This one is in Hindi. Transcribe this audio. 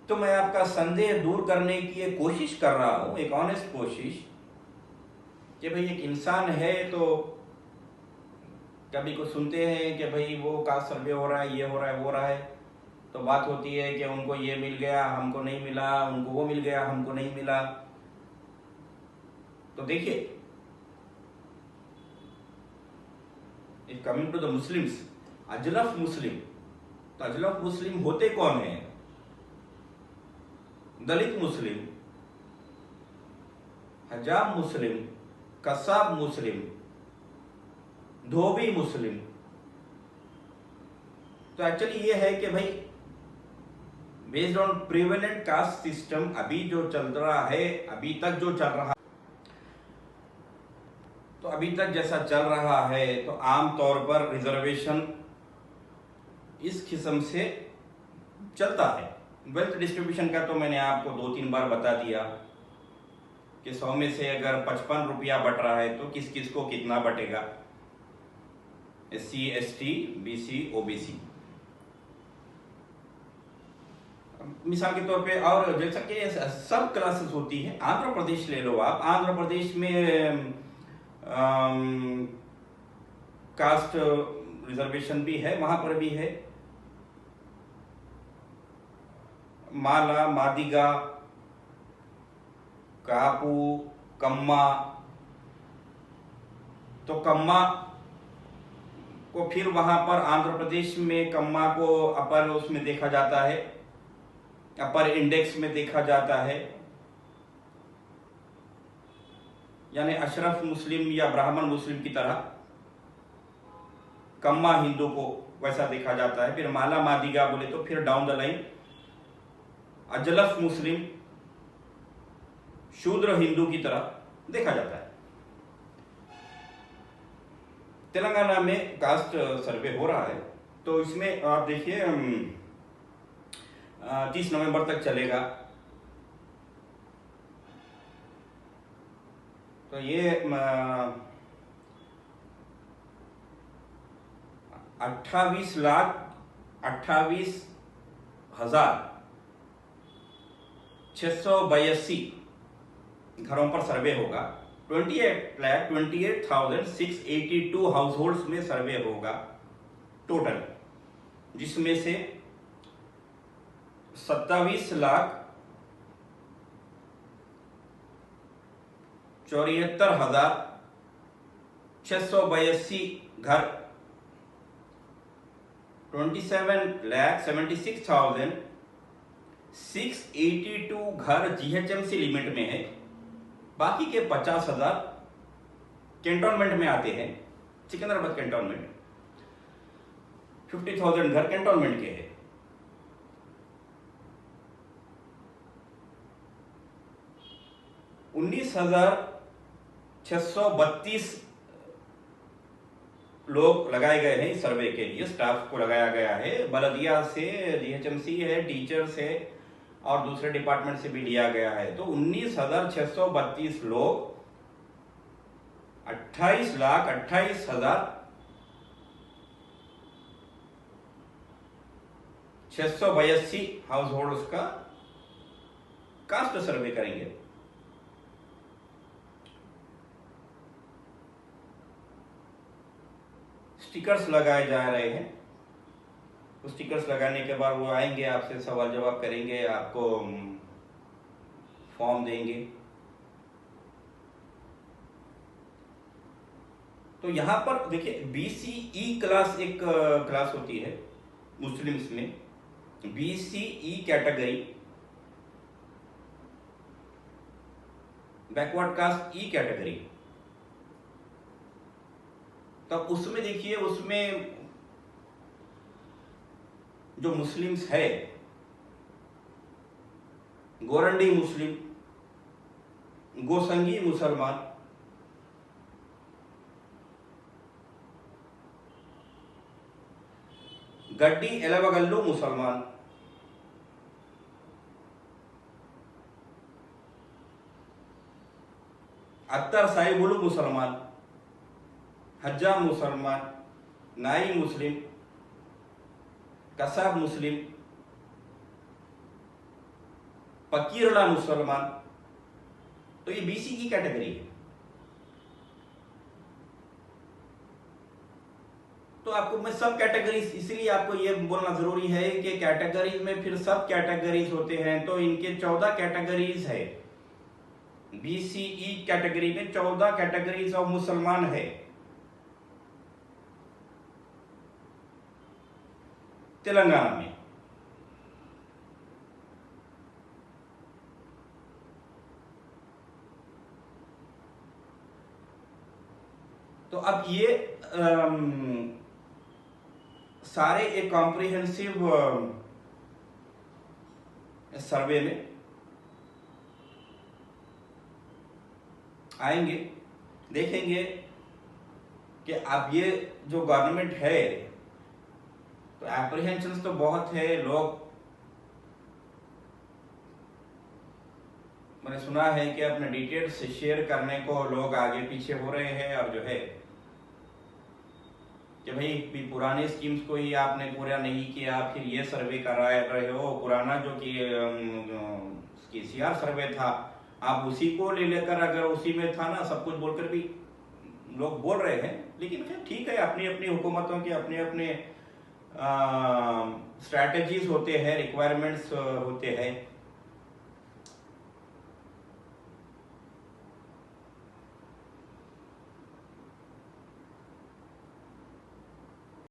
तो मैं आपका संदेह दूर करने की एक कोशिश कर रहा हूं, एक ऑनेस्ट कोशिश, कि भाई एक इंसान है तो कभी कुछ सुनते हैं कि भाई वो कास्ट सर्वे हो रहा है, ये हो रहा है, वो हो रहा है, तो बात होती है कि उनको ये मिल गया, हमको नहीं मिला, उनको वो मिल गया, हमको नहीं मिला। तो देखिए, if coming to the Muslims, अजलफ मुस्लिम, तो अजलफ मुस्लिम होते कौन है? दलित मुस्लिम, हजाम मुस्लिम, कसाब मुस्लिम, धोबी मुस्लिम। तो एक्चुअली ये है कि भाई based on prevalent caste system अभी जो चल रहा है, अभी तक जो चल रहा, तो अभी तक जैसा चल रहा है, तो आमतौर पर रिजर्वेशन इस किस्म से चलता है। वेल्थ डिस्ट्रीब्यूशन का तो मैंने आपको 2-3 बार बता दिया कि 100 में से अगर 55 रुपया बट रहा है तो किस किस को कितना बटेगा, SC, ST, BC, OBC। मिसाल के तौर पे, और जैसा कि सब क्लासेस होती है, आंध्र प्रदेश ले लो आप, आंध्र प्रदेश में कास्ट रिजर्वेशन भी है, वहां पर भी है माला, मादिगा, कापू, कम्मा। तो कम्मा को फिर वहां पर आंध्र प्रदेश में कम्मा को अपर उसमें देखा जाता है, अपर इंडेक्स में देखा जाता है, यानी अशरफ मुस्लिम या ब्राह्मण मुस्लिम की तरह कम्मा हिंदू को वैसा देखा जाता है। फिर माला मादिगा बोले तो फिर डाउन द लाइन अजलफ मुस्लिम, शूद्र हिंदू की तरह देखा जाता है। तेलंगाना में कास्ट सर्वे हो रहा है, तो इसमें आप देखिए 30 नवंबर तक चलेगा। तो ये 28,28,682 घरों पर सर्वे होगा। 28,28,682 हाउस होल्ड्स में सर्वे होगा टोटल, जिसमें से 27,74,682 घर, 27,76,682 घर GHMC लिमिट में है। बाकी के 50,000 कैंटोनमेंट में आते हैं, सिकंदराबाद कैंटोनमेंट। 50,000 घर कैंटोनमेंट के हैं। $19,632 लोग लगाए गए हैं इस सर्वे के लिए, स्टाफ को लगाया गया है। बलदिया से, GHMC है, टीचर्स है और दूसरे डिपार्टमेंट से भी लिया गया है। तो 19,632 लोग 28,28,682 हाउस होल्ड्स का कास्ट सर्वे करेंगे। स्टिकर्स लगाए जा रहे हैं। तो स्टिकर्स लगाने के बाद वो आएंगे, आपसे सवाल जवाब करेंगे, आपको फॉर्म देंगे। तो यहां पर देखिए BCE क्लास, एक क्लास होती है मुस्लिम्स में, BCE category, backward caste E category. तो उसमें देखिए, उसमें जो मुस्लिम्स है, गोरंडी मुस्लिम, गोसंगी मुसलमान, गड्डी एलवगल्लू मुसलमान, अत्तर साहिबुलू मुसलमान, हज्जाम मुसलमान, नाई मुस्लिम, कसाब मुस्लिम, पकीरला मुसलमान, तो ये बीसी की कैटेगरी है। तो आपको मैं सब कैटेगरीज, इसलिए आपको ये बोलना जरूरी है कि कैटेगरीज में फिर सब कैटेगरीज होते हैं, तो इनके 14 कैटेगरीज है। बीसीई कैटेगरी में 14 कैटेगरीज ऑफ मुसलमान है। तेलंगाना में तो अब ये सारे एक कॉम्प्रिहेंसिव सर्वे में आएंगे, देखेंगे कि अब ये जो गवर्नमेंट है, तो एप्रीहेंशंस तो बहुत है। लोग, मैंने सुना है कि अपने डिटेल्स शेयर करने को लोग आगे पीछे हो रहे हैं, और जो है कि भाई पुराने स्कीम्स को ही आपने पूरा नहीं किया, फिर ये सर्वे करा रहे हो। पुराना जो कि केसीआर सर्वे था, आप उसी को ले लेकर, अगर उसी में था ना सब कुछ बोलकर भी लोग बोल रहे हैं, लेकिन फिर ठीक है, अपनी अपनी हुकूमतों के अपने अपने स्ट्रैटेजीज होते हैं, रिक्वायरमेंट्स होते हैं।